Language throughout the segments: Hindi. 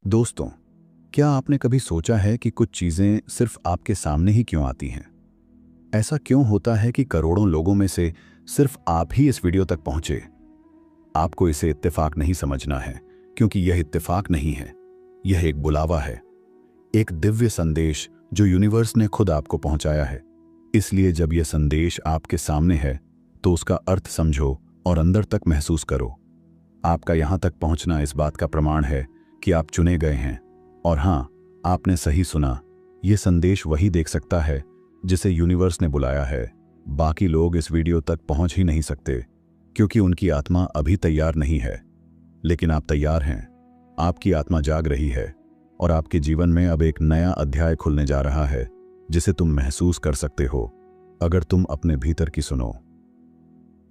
दोस्तों, क्या आपने कभी सोचा है कि कुछ चीज़ें सिर्फ आपके सामने ही क्यों आती हैं? ऐसा क्यों होता है कि करोड़ों लोगों में से सिर्फ आप ही इस वीडियो तक पहुंचे? आपको इसे इत्तेफाक नहीं समझना है, क्योंकि यह इत्तेफाक नहीं है। यह एक बुलावा है, एक दिव्य संदेश जो यूनिवर्स ने खुद आपको पहुंचाया है। इसलिए जब यह संदेश आपके सामने है, तो उसका अर्थ समझो और अंदर तक महसूस करो। आपका यहां तक पहुंचना इस बात का प्रमाण है कि आप चुने गए हैं। और हां, आपने सही सुना, यह संदेश वही देख सकता है जिसे यूनिवर्स ने बुलाया है। बाकी लोग इस वीडियो तक पहुंच ही नहीं सकते, क्योंकि उनकी आत्मा अभी तैयार नहीं है। लेकिन आप तैयार हैं। आपकी आत्मा जाग रही है और आपके जीवन में अब एक नया अध्याय खुलने जा रहा है, जिसे तुम महसूस कर सकते हो अगर तुम अपने भीतर की सुनो।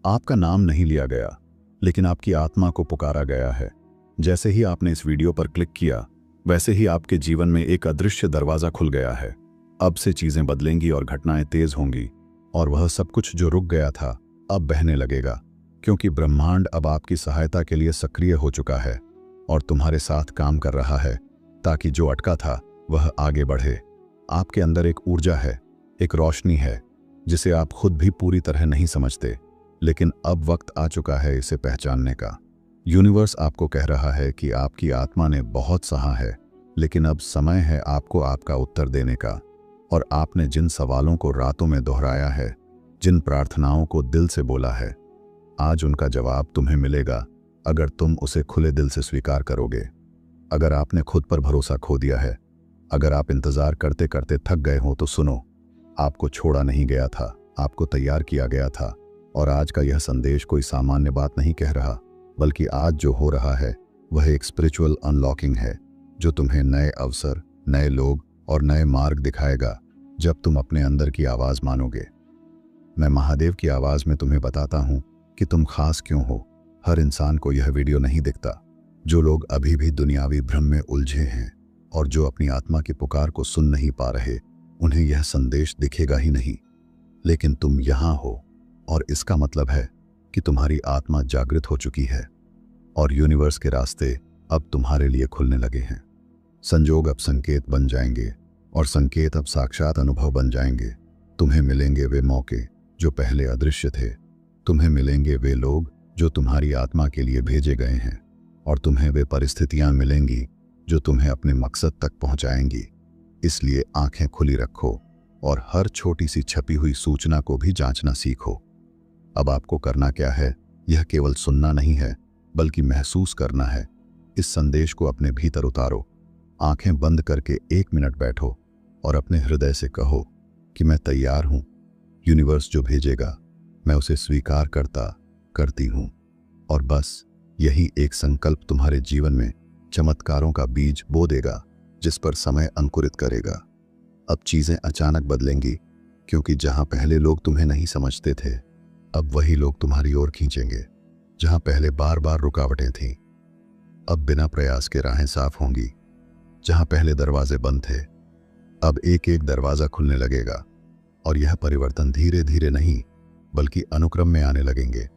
आपका नाम नहीं लिया गया, लेकिन आपकी आत्मा को पुकारा गया है। जैसे ही आपने इस वीडियो पर क्लिक किया, वैसे ही आपके जीवन में एक अदृश्य दरवाजा खुल गया है। अब से चीजें बदलेंगी और घटनाएं तेज होंगी, और वह सब कुछ जो रुक गया था अब बहने लगेगा, क्योंकि ब्रह्मांड अब आपकी सहायता के लिए सक्रिय हो चुका है और तुम्हारे साथ काम कर रहा है, ताकि जो अटका था वह आगे बढ़े। आपके अंदर एक ऊर्जा है, एक रोशनी है, जिसे आप खुद भी पूरी तरह नहीं समझते, लेकिन अब वक्त आ चुका है इसे पहचानने का। यूनिवर्स आपको कह रहा है कि आपकी आत्मा ने बहुत सहा है, लेकिन अब समय है आपको आपका उत्तर देने का। और आपने जिन सवालों को रातों में दोहराया है, जिन प्रार्थनाओं को दिल से बोला है, आज उनका जवाब तुम्हें मिलेगा, अगर तुम उसे खुले दिल से स्वीकार करोगे। अगर आपने खुद पर भरोसा खो दिया है, अगर आप इंतजार करते करते थक गए हो, तो सुनो, आपको छोड़ा नहीं गया था, आपको तैयार किया गया था। और आज का यह संदेश कोई सामान्य बात नहीं कह रहा, बल्कि आज जो हो रहा है वह एक स्पिरिचुअल अनलॉकिंग है, जो तुम्हें नए अवसर, नए लोग और नए मार्ग दिखाएगा, जब तुम अपने अंदर की आवाज मानोगे। मैं महादेव की आवाज में तुम्हें बताता हूं कि तुम खास क्यों हो। हर इंसान को यह वीडियो नहीं दिखता। जो लोग अभी भी दुनियावी भ्रम में उलझे हैं और जो अपनी आत्मा की पुकार को सुन नहीं पा रहे, उन्हें यह संदेश दिखेगा ही नहीं। लेकिन तुम यहां हो, और इसका मतलब है कि तुम्हारी आत्मा जागृत हो चुकी है और यूनिवर्स के रास्ते अब तुम्हारे लिए खुलने लगे हैं। संजोग अब संकेत बन जाएंगे और संकेत अब साक्षात अनुभव बन जाएंगे। तुम्हें मिलेंगे वे मौके जो पहले अदृश्य थे, तुम्हें मिलेंगे वे लोग जो तुम्हारी आत्मा के लिए भेजे गए हैं, और तुम्हें वे परिस्थितियां मिलेंगी जो तुम्हें अपने मकसद तक पहुंचाएंगी। इसलिए आंखें खुली रखो और हर छोटी सी छपी हुई सूचना को भी जांचना सीखो। अब आपको करना क्या है, यह केवल सुनना नहीं है, बल्कि महसूस करना है। इस संदेश को अपने भीतर उतारो। आंखें बंद करके 1 मिनट बैठो और अपने हृदय से कहो कि मैं तैयार हूं। यूनिवर्स जो भेजेगा, मैं उसे स्वीकार करती हूं। और बस यही एक संकल्प तुम्हारे जीवन में चमत्कारों का बीज बो देगा, जिस पर समय अंकुरित करेगा। अब चीजें अचानक बदलेंगी, क्योंकि जहां पहले लोग तुम्हें नहीं समझते थे, अब वही लोग तुम्हारी ओर खींचेंगे। जहां पहले बार बार रुकावटें थीं, अब बिना प्रयास के राहें साफ होंगी। जहां पहले दरवाजे बंद थे, अब एक एक दरवाजा खुलने लगेगा। और यह परिवर्तन धीरे धीरे नहीं, बल्कि अनुक्रम में आने लगेंगे।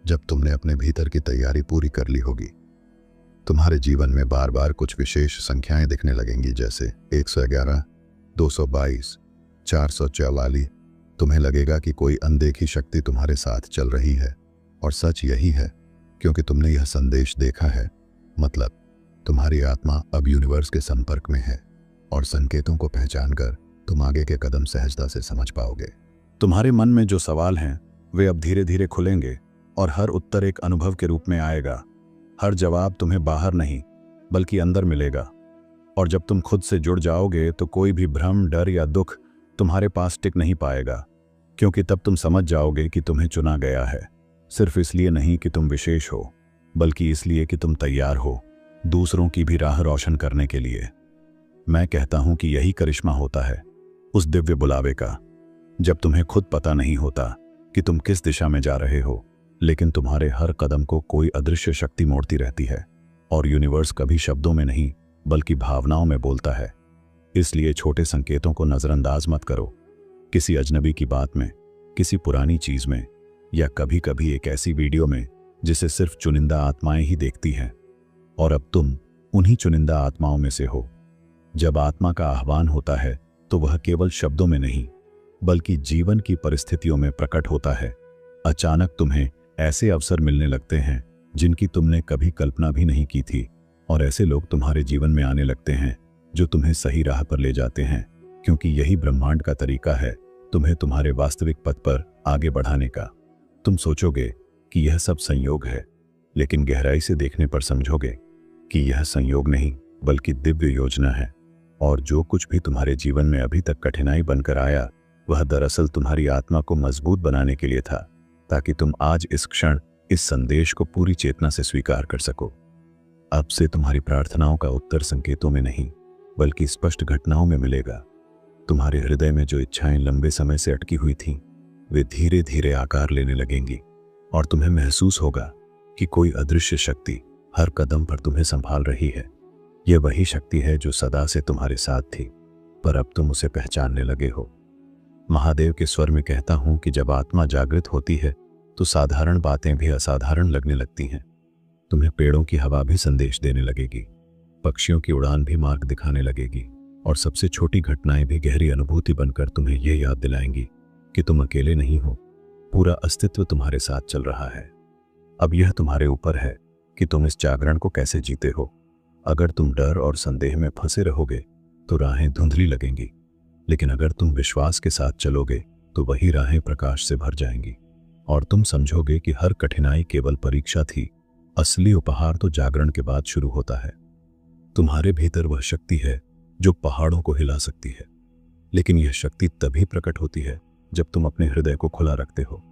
जब तुमने अपने भीतर की तैयारी पूरी कर ली होगी, तुम्हारे जीवन में बार बार कुछ विशेष संख्याएं दिखने लगेंगी, जैसे 111, 222, 444। तुम्हें लगेगा कि कोई अनदेखी शक्ति तुम्हारे साथ चल रही है, और सच यही है, क्योंकि तुमने यह संदेश देखा है। मतलब तुम्हारी आत्मा अब यूनिवर्स के संपर्क में है, और संकेतों को पहचानकर तुम आगे के कदम सहजता से समझ पाओगे। तुम्हारे मन में जो सवाल हैं, वे अब धीरे धीरे खुलेंगे, और हर उत्तर एक अनुभव के रूप में आएगा। हर जवाब तुम्हें बाहर नहीं, बल्कि अंदर मिलेगा। और जब तुम खुद से जुड़ जाओगे, तो कोई भी भ्रम, डर या दुख तुम्हारे पास टिक नहीं पाएगा, क्योंकि तब तुम समझ जाओगे कि तुम्हें चुना गया है, सिर्फ इसलिए नहीं कि तुम विशेष हो, बल्कि इसलिए कि तुम तैयार हो दूसरों की भी राह रोशन करने के लिए। मैं कहता हूं कि यही करिश्मा होता है उस दिव्य बुलावे का, जब तुम्हें खुद पता नहीं होता कि तुम किस दिशा में जा रहे हो, लेकिन तुम्हारे हर कदम को कोई अदृश्य शक्ति मोड़ती रहती है। और यूनिवर्स कभी शब्दों में नहीं, बल्कि भावनाओं में बोलता है। इसलिए छोटे संकेतों को नजरअंदाज मत करो। किसी अजनबी की बात में, किसी पुरानी चीज में, या कभी कभी एक ऐसी वीडियो में जिसे सिर्फ चुनिंदा आत्माएं ही देखती हैं। और अब तुम उन्हीं चुनिंदा आत्माओं में से हो। जब आत्मा का आह्वान होता है तो वह केवल शब्दों में नहीं बल्कि जीवन की परिस्थितियों में प्रकट होता है। अचानक तुम्हें ऐसे अवसर मिलने लगते हैं जिनकी तुमने कभी कल्पना भी नहीं की थी, और ऐसे लोग तुम्हारे जीवन में आने लगते हैं जो तुम्हें सही राह पर ले जाते हैं, क्योंकि यही ब्रह्मांड का तरीका है तुम्हें तुम्हारे वास्तविक पथ पर आगे बढ़ाने का। तुम सोचोगे कि यह सब संयोग है, लेकिन गहराई से देखने पर समझोगे कि यह संयोग नहीं बल्कि दिव्य योजना है। और जो कुछ भी तुम्हारे जीवन में अभी तक कठिनाई बनकर आया वह दरअसल तुम्हारी आत्मा को मजबूत बनाने के लिए था, ताकि तुम आज इस क्षण इस संदेश को पूरी चेतना से स्वीकार कर सको। अब से तुम्हारी प्रार्थनाओं का उत्तर संकेतों में नहीं बल्कि स्पष्ट घटनाओं में मिलेगा। तुम्हारे हृदय में जो इच्छाएं लंबे समय से अटकी हुई थीं, वे धीरे धीरे आकार लेने लगेंगी, और तुम्हें महसूस होगा कि कोई अदृश्य शक्ति हर कदम पर तुम्हें संभाल रही है। यह वही शक्ति है जो सदा से तुम्हारे साथ थी, पर अब तुम उसे पहचानने लगे हो। महादेव के स्वर में कहता हूं कि जब आत्मा जागृत होती है तो साधारण बातें भी असाधारण लगने लगती हैं। तुम्हें पेड़ों की हवा भी संदेश देने लगेगी, पक्षियों की उड़ान भी मार्ग दिखाने लगेगी, और सबसे छोटी घटनाएं भी गहरी अनुभूति बनकर तुम्हें यह याद दिलाएंगी कि तुम अकेले नहीं हो, पूरा अस्तित्व तुम्हारे साथ चल रहा है। अब यह तुम्हारे ऊपर है कि तुम इस जागरण को कैसे जीते हो। अगर तुम डर और संदेह में फंसे रहोगे तो राहें धुंधली लगेंगी, लेकिन अगर तुम विश्वास के साथ चलोगे तो वही राहें प्रकाश से भर जाएंगी, और तुम समझोगे कि हर कठिनाई केवल परीक्षा थी, असली उपहार तो जागरण के बाद शुरू होता है। तुम्हारे भीतर वह शक्ति है जो पहाड़ों को हिला सकती है, लेकिन यह शक्ति तभी प्रकट होती है जब तुम अपने हृदय को खुला रखते हो।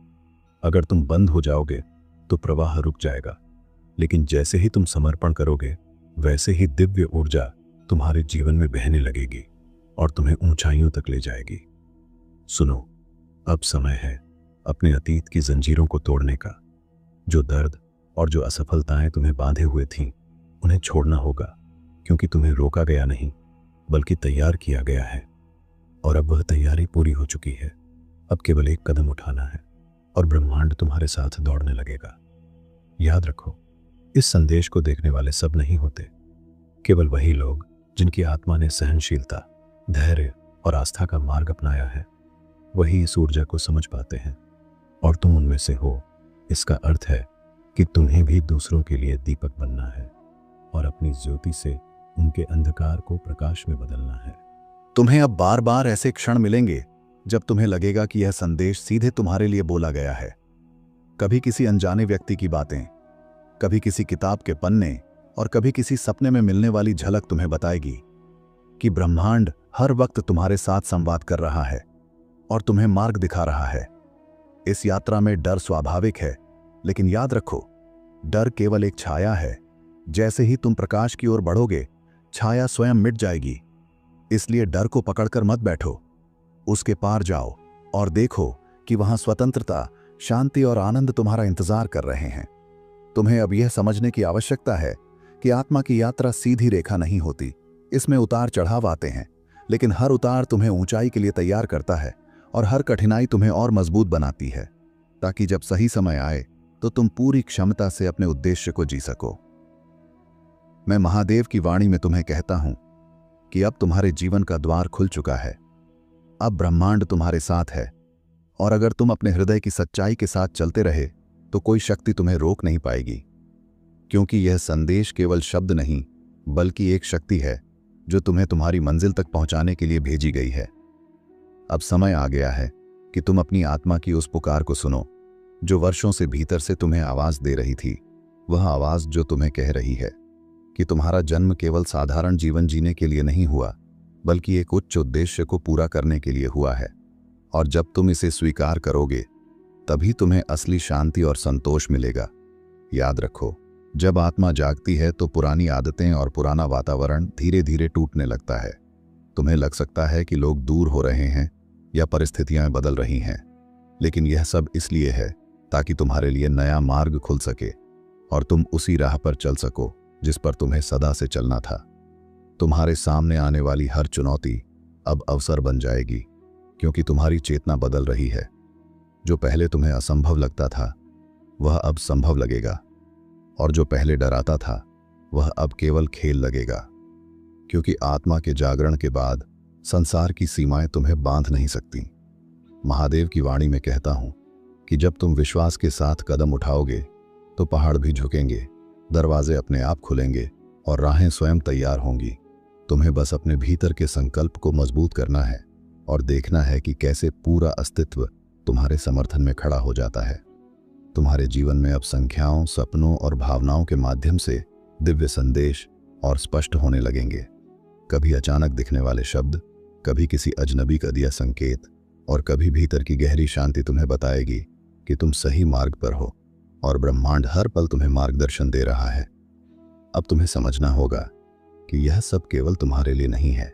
अगर तुम बंद हो जाओगे तो प्रवाह रुक जाएगा, लेकिन जैसे ही तुम समर्पण करोगे वैसे ही दिव्य ऊर्जा तुम्हारे जीवन में बहने लगेगी और तुम्हें ऊंचाइयों तक ले जाएगी। सुनो, अब समय है अपने अतीत की जंजीरों को तोड़ने का। जो दर्द और जो असफलताएं तुम्हें बांधे हुए थीं, उन्हें छोड़ना होगा, क्योंकि तुम्हें रोका गया नहीं बल्कि तैयार किया गया है। और अब वह तैयारी पूरी हो चुकी है। अब केवल एक कदम उठाना है और ब्रह्मांड तुम्हारे साथ दौड़ने लगेगा। याद रखो, इस संदेश को देखने वाले सब नहीं होते, केवल वही लोग जिनकी आत्मा ने सहनशीलता, धैर्य और आस्था का मार्ग अपनाया है, वही इस ऊर्जा को समझ पाते हैं। और तुम उनमें से हो। इसका अर्थ है कि तुम्हें भी दूसरों के लिए दीपक बनना है और अपनी ज्योति से उनके अंधकार को प्रकाश में बदलना है। तुम्हें अब बार बार ऐसे क्षण मिलेंगे जब तुम्हें लगेगा कि यह संदेश सीधे तुम्हारे लिए बोला गया है। कभी किसी अनजाने व्यक्ति की बातें, कभी किसी किताब के पन्ने, और कभी किसी सपने में मिलने वाली झलक तुम्हें बताएगी कि ब्रह्मांड हर वक्त तुम्हारे साथ संवाद कर रहा है और तुम्हें मार्ग दिखा रहा है। इस यात्रा में डर स्वाभाविक है, लेकिन याद रखो, डर केवल एक छाया है। जैसे ही तुम प्रकाश की ओर बढ़ोगे, छाया स्वयं मिट जाएगी। इसलिए डर को पकड़कर मत बैठो, उसके पार जाओ और देखो कि वहां स्वतंत्रता, शांति और आनंद तुम्हारा इंतजार कर रहे हैं। तुम्हें अब यह समझने की आवश्यकता है कि आत्मा की यात्रा सीधी रेखा नहीं होती। इसमें उतार चढ़ाव आते हैं, लेकिन हर उतार तुम्हें ऊंचाई के लिए तैयार करता है और हर कठिनाई तुम्हें और मजबूत बनाती है, ताकि जब सही समय आए तो तुम पूरी क्षमता से अपने उद्देश्य को जी सको। मैं महादेव की वाणी में तुम्हें कहता हूं कि अब तुम्हारे जीवन का द्वार खुल चुका है। अब ब्रह्मांड तुम्हारे साथ है, और अगर तुम अपने हृदय की सच्चाई के साथ चलते रहे तो कोई शक्ति तुम्हें रोक नहीं पाएगी, क्योंकि यह संदेश केवल शब्द नहीं बल्कि एक शक्ति है जो तुम्हें तुम्हारी मंजिल तक पहुंचाने के लिए भेजी गई है। अब समय आ गया है कि तुम अपनी आत्मा की उस पुकार को सुनो जो वर्षों से भीतर से तुम्हें आवाज दे रही थी। वह आवाज जो तुम्हें कह रही है कि तुम्हारा जन्म केवल साधारण जीवन जीने के लिए नहीं हुआ, बल्कि एक उच्च उद्देश्य को पूरा करने के लिए हुआ है। और जब तुम इसे स्वीकार करोगे तभी तुम्हें असली शांति और संतोष मिलेगा। याद रखो, जब आत्मा जागती है तो पुरानी आदतें और पुराना वातावरण धीरे धीरे टूटने लगता है। तुम्हें लग सकता है कि लोग दूर हो रहे हैं या परिस्थितियां बदल रही हैं, लेकिन यह सब इसलिए है ताकि तुम्हारे लिए नया मार्ग खुल सके और तुम उसी राह पर चल सको जिस पर तुम्हें सदा से चलना था। तुम्हारे सामने आने वाली हर चुनौती अब अवसर बन जाएगी, क्योंकि तुम्हारी चेतना बदल रही है। जो पहले तुम्हें असंभव लगता था वह अब संभव लगेगा, और जो पहले डराता था वह अब केवल खेल लगेगा, क्योंकि आत्मा के जागरण के बाद संसार की सीमाएं तुम्हें बांध नहीं सकती। महादेव की वाणी में कहता हूं कि जब तुम विश्वास के साथ कदम उठाओगे तो पहाड़ भी झुकेंगे, दरवाजे अपने आप खुलेंगे और राहें स्वयं तैयार होंगी। तुम्हें बस अपने भीतर के संकल्प को मजबूत करना है और देखना है कि कैसे पूरा अस्तित्व तुम्हारे समर्थन में खड़ा हो जाता है। तुम्हारे जीवन में अब संख्याओं, सपनों और भावनाओं के माध्यम से दिव्य संदेश और स्पष्ट होने लगेंगे। कभी अचानक दिखने वाले शब्द, कभी किसी अजनबी का दिया संकेत और कभी भीतर की गहरी शांति तुम्हें बताएगी कि तुम सही मार्ग पर हो और ब्रह्मांड हर पल तुम्हें मार्गदर्शन दे रहा है। अब तुम्हें समझना होगा कि यह सब केवल तुम्हारे लिए नहीं है,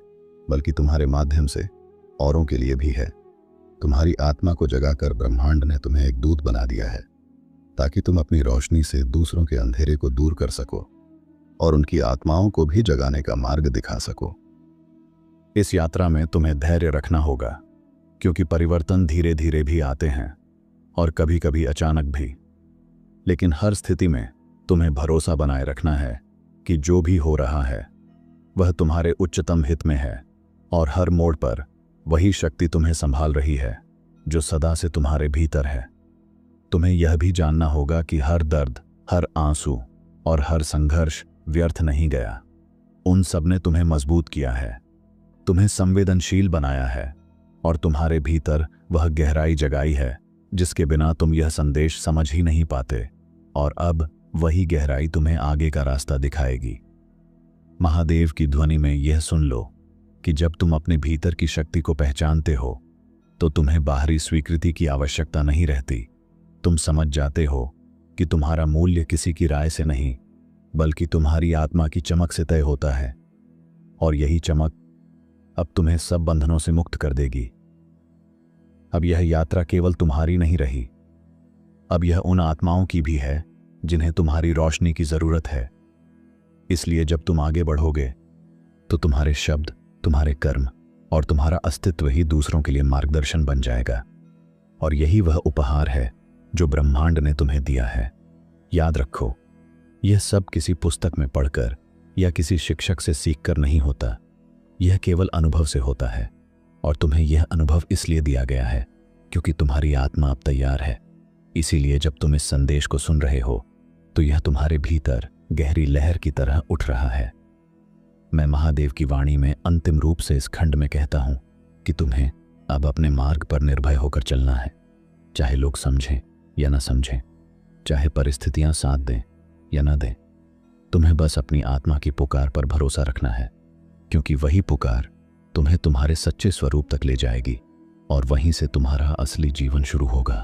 बल्कि तुम्हारे माध्यम से औरों के लिए भी है। तुम्हारी आत्मा को जगाकर ब्रह्मांड ने तुम्हें एक दूत बना दिया है, ताकि तुम अपनी रोशनी से दूसरों के अंधेरे को दूर कर सको और उनकी आत्माओं को भी जगाने का मार्ग दिखा सको। इस यात्रा में तुम्हें धैर्य रखना होगा, क्योंकि परिवर्तन धीरे धीरे भी आते हैं और कभी कभी अचानक भी। लेकिन हर स्थिति में तुम्हें भरोसा बनाए रखना है कि जो भी हो रहा है वह तुम्हारे उच्चतम हित में है और हर मोड़ पर वही शक्ति तुम्हें संभाल रही है जो सदा से तुम्हारे भीतर है। तुम्हें यह भी जानना होगा कि हर दर्द, हर आंसू और हर संघर्ष व्यर्थ नहीं गया। उन सब ने तुम्हें मजबूत किया है, तुम्हें संवेदनशील बनाया है और तुम्हारे भीतर वह गहराई जगाई है जिसके बिना तुम यह संदेश समझ ही नहीं पाते। और अब वही गहराई तुम्हें आगे का रास्ता दिखाएगी। महादेव की ध्वनि में यह सुन लो कि जब तुम अपने भीतर की शक्ति को पहचानते हो तो तुम्हें बाहरी स्वीकृति की आवश्यकता नहीं रहती। तुम समझ जाते हो कि तुम्हारा मूल्य किसी की राय से नहीं, बल्कि तुम्हारी आत्मा की चमक से तय होता है। और यही चमक अब तुम्हें सब बंधनों से मुक्त कर देगी। अब यह यात्रा केवल तुम्हारी नहीं रही, अब यह उन आत्माओं की भी है जिन्हें तुम्हारी रोशनी की जरूरत है। इसलिए जब तुम आगे बढ़ोगे तो तुम्हारे शब्द, तुम्हारे कर्म और तुम्हारा अस्तित्व ही दूसरों के लिए मार्गदर्शन बन जाएगा। और यही वह उपहार है जो ब्रह्मांड ने तुम्हें दिया है। याद रखो, यह सब किसी पुस्तक में पढ़कर या किसी शिक्षक से सीखकर नहीं होता, यह केवल अनुभव से होता है। और तुम्हें यह अनुभव इसलिए दिया गया है क्योंकि तुम्हारी आत्मा अब तैयार है। इसीलिए जब तुम इस संदेश को सुन रहे हो तो यह तुम्हारे भीतर गहरी लहर की तरह उठ रहा है। मैं महादेव की वाणी में अंतिम रूप से इस खंड में कहता हूं कि तुम्हें अब अपने मार्ग पर निर्भय होकर चलना है, चाहे लोग समझें या न समझें, चाहे परिस्थितियां साथ दें या न दें। तुम्हें बस अपनी आत्मा की पुकार पर भरोसा रखना है, क्योंकि वही पुकार तुम्हें तुम्हारे सच्चे स्वरूप तक ले जाएगी और वहीं से तुम्हारा असली जीवन शुरू होगा।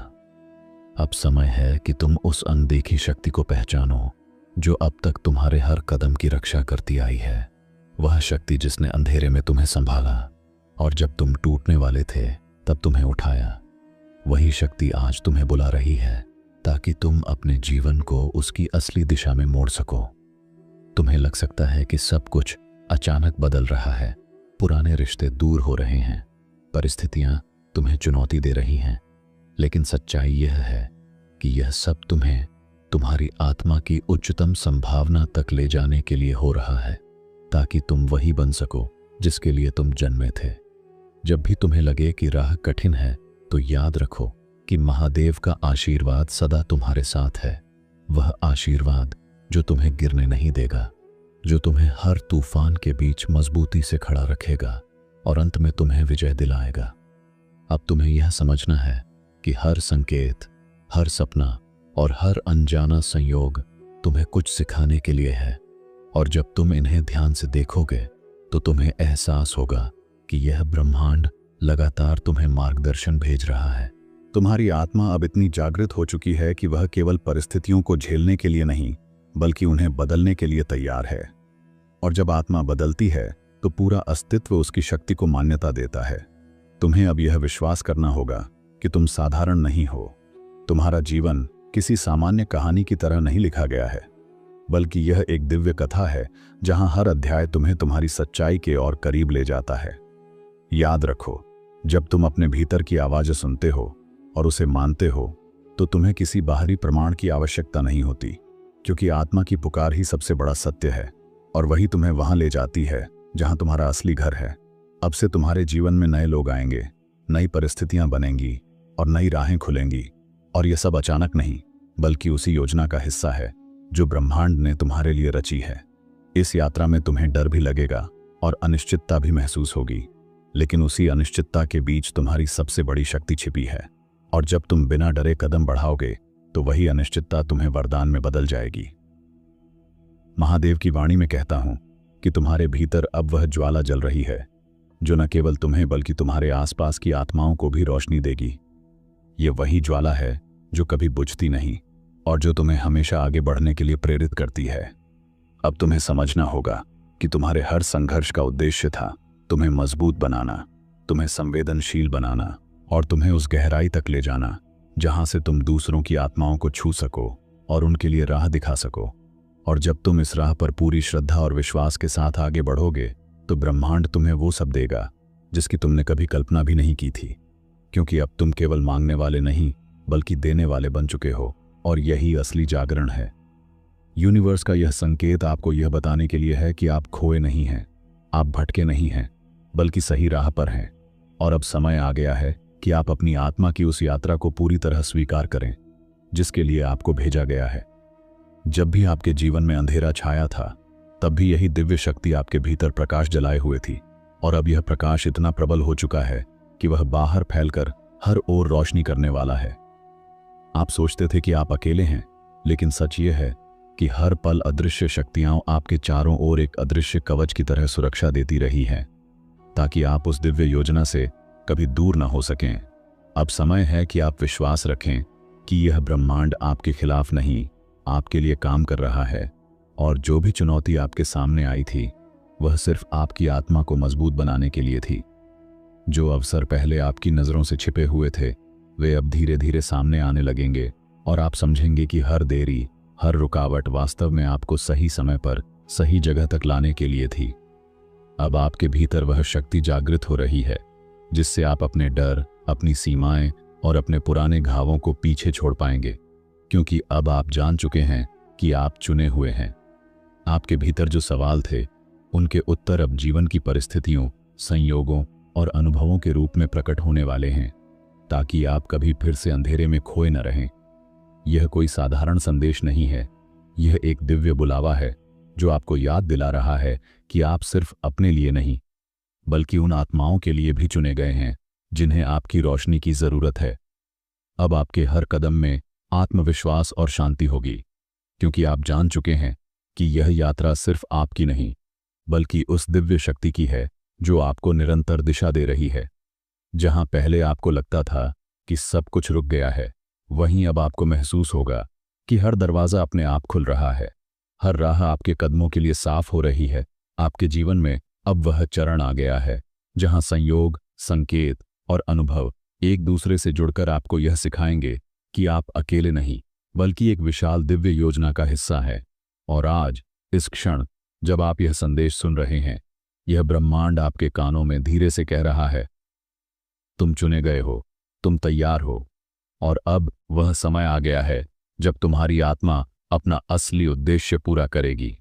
अब समय है कि तुम उस अनदेखी शक्ति को पहचानो जो अब तक तुम्हारे हर कदम की रक्षा करती आई है। वह शक्ति जिसने अंधेरे में तुम्हें संभाला और जब तुम टूटने वाले थे तब तुम्हें उठाया। वही शक्ति आज तुम्हें बुला रही है ताकि तुम अपने जीवन को उसकी असली दिशा में मोड़ सको। तुम्हें लग सकता है कि सब कुछ अचानक बदल रहा है, पुराने रिश्ते दूर हो रहे हैं, परिस्थितियां तुम्हें चुनौती दे रही हैं, लेकिन सच्चाई यह है कि यह सब तुम्हें तुम्हारी आत्मा की उच्चतम संभावना तक ले जाने के लिए हो रहा है, ताकि तुम वही बन सको जिसके लिए तुम जन्मे थे। जब भी तुम्हें लगे कि राह कठिन है तो याद रखो कि महादेव का आशीर्वाद सदा तुम्हारे साथ है। वह आशीर्वाद जो तुम्हें गिरने नहीं देगा, जो तुम्हें हर तूफान के बीच मजबूती से खड़ा रखेगा और अंत में तुम्हें विजय दिलाएगा। अब तुम्हें यह समझना है कि हर संकेत, हर सपना और हर अनजाना संयोग तुम्हें कुछ सिखाने के लिए है। और जब तुम इन्हें ध्यान से देखोगे तो तुम्हें एहसास होगा कि यह ब्रह्मांड लगातार तुम्हें मार्गदर्शन भेज रहा है। तुम्हारी आत्मा अब इतनी जागृत हो चुकी है कि वह केवल परिस्थितियों को झेलने के लिए नहीं, बल्कि उन्हें बदलने के लिए तैयार है। और जब आत्मा बदलती है तो पूरा अस्तित्व उसकी शक्ति को मान्यता देता है। तुम्हें अब यह विश्वास करना होगा कि तुम साधारण नहीं हो। तुम्हारा जीवन किसी सामान्य कहानी की तरह नहीं लिखा गया है, बल्कि यह एक दिव्य कथा है जहां हर अध्याय तुम्हें तुम्हारी सच्चाई के और करीब ले जाता है। याद रखो, जब तुम अपने भीतर की आवाज़ सुनते हो और उसे मानते हो तो तुम्हें किसी बाहरी प्रमाण की आवश्यकता नहीं होती, क्योंकि आत्मा की पुकार ही सबसे बड़ा सत्य है और वही तुम्हें वहां ले जाती है जहां तुम्हारा असली घर है। अब से तुम्हारे जीवन में नए लोग आएंगे, नई परिस्थितियां बनेंगी और नई राहें खुलेंगी। और यह सब अचानक नहीं, बल्कि उसी योजना का हिस्सा है जो ब्रह्मांड ने तुम्हारे लिए रची है। इस यात्रा में तुम्हें डर भी लगेगा और अनिश्चितता भी महसूस होगी, लेकिन उसी अनिश्चितता के बीच तुम्हारी सबसे बड़ी शक्ति छिपी है। और जब तुम बिना डरे कदम बढ़ाओगे तो वही अनिश्चितता तुम्हें वरदान में बदल जाएगी। महादेव की वाणी में कहता हूं कि तुम्हारे भीतर अब वह ज्वाला जल रही है जो न केवल तुम्हें बल्कि तुम्हारे आसपास की आत्माओं को भी रोशनी देगी। ये वही ज्वाला है जो कभी बुझती नहीं और जो तुम्हें हमेशा आगे बढ़ने के लिए प्रेरित करती है। अब तुम्हें समझना होगा कि तुम्हारे हर संघर्ष का उद्देश्य था तुम्हें मजबूत बनाना, तुम्हें संवेदनशील बनाना और तुम्हें उस गहराई तक ले जाना जहां से तुम दूसरों की आत्माओं को छू सको और उनके लिए राह दिखा सको। और जब तुम इस राह पर पूरी श्रद्धा और विश्वास के साथ आगे बढ़ोगे तो ब्रह्मांड तुम्हें वो सब देगा जिसकी तुमने कभी कल्पना भी नहीं की थी, क्योंकि अब तुम केवल मांगने वाले नहीं बल्कि देने वाले बन चुके हो। और यही असली जागरण है। यूनिवर्स का यह संकेत आपको यह बताने के लिए है कि आप खोए नहीं हैं, आप भटके नहीं हैं, बल्कि सही राह पर हैं। और अब समय आ गया है कि आप अपनी आत्मा की उस यात्रा को पूरी तरह स्वीकार करें जिसके लिए आपको भेजा गया है। जब भी आपके जीवन में अंधेरा छाया था तब भी यही दिव्य शक्ति आपके भीतर प्रकाश जलाए हुए थी, और अब यह प्रकाश इतना प्रबल हो चुका है कि वह बाहर फैलकर हर ओर रोशनी करने वाला है। आप सोचते थे कि आप अकेले हैं, लेकिन सच यह है कि हर पल अदृश्य शक्तियां आपके चारों ओर एक अदृश्य कवच की तरह सुरक्षा देती रही हैं ताकि आप उस दिव्य योजना से कभी दूर न हो सकें। अब समय है कि आप विश्वास रखें कि यह ब्रह्मांड आपके खिलाफ नहीं, आपके लिए काम कर रहा है। और जो भी चुनौती आपके सामने आई थी वह सिर्फ आपकी आत्मा को मजबूत बनाने के लिए थी। जो अवसर पहले आपकी नज़रों से छिपे हुए थे वे अब धीरे धीरे सामने आने लगेंगे और आप समझेंगे कि हर देरी, हर रुकावट वास्तव में आपको सही समय पर सही जगह तक लाने के लिए थी। अब आपके भीतर वह शक्ति जागृत हो रही है जिससे आप अपने डर, अपनी सीमाएं और अपने पुराने घावों को पीछे छोड़ पाएंगे, क्योंकि अब आप जान चुके हैं कि आप चुने हुए हैं। आपके भीतर जो सवाल थे उनके उत्तर अब जीवन की परिस्थितियों, संयोगों और अनुभवों के रूप में प्रकट होने वाले हैं ताकि आप कभी फिर से अंधेरे में खोए न रहें। यह कोई साधारण संदेश नहीं है, यह एक दिव्य बुलावा है जो आपको याद दिला रहा है कि आप सिर्फ अपने लिए नहीं बल्कि उन आत्माओं के लिए भी चुने गए हैं जिन्हें आपकी रोशनी की जरूरत है। अब आपके हर कदम में आत्मविश्वास और शांति होगी, क्योंकि आप जान चुके हैं कि यह यात्रा सिर्फ आपकी नहीं बल्कि उस दिव्य शक्ति की है जो आपको निरंतर दिशा दे रही है। जहां पहले आपको लगता था कि सब कुछ रुक गया है, वहीं अब आपको महसूस होगा कि हर दरवाजा अपने आप खुल रहा है, हर राह आपके कदमों के लिए साफ हो रही है। आपके जीवन में अब वह चरण आ गया है जहां संयोग, संकेत और अनुभव एक दूसरे से जुड़कर आपको यह सिखाएंगे कि आप अकेले नहीं बल्कि एक विशाल दिव्य योजना का हिस्सा है। और आज, इस क्षण, जब आप यह संदेश सुन रहे हैं, यह ब्रह्मांड आपके कानों में धीरे से कह रहा है, तुम चुने गए हो, तुम तैयार हो। और अब वह समय आ गया है जब तुम्हारी आत्मा अपना असली उद्देश्य पूरा करेगी।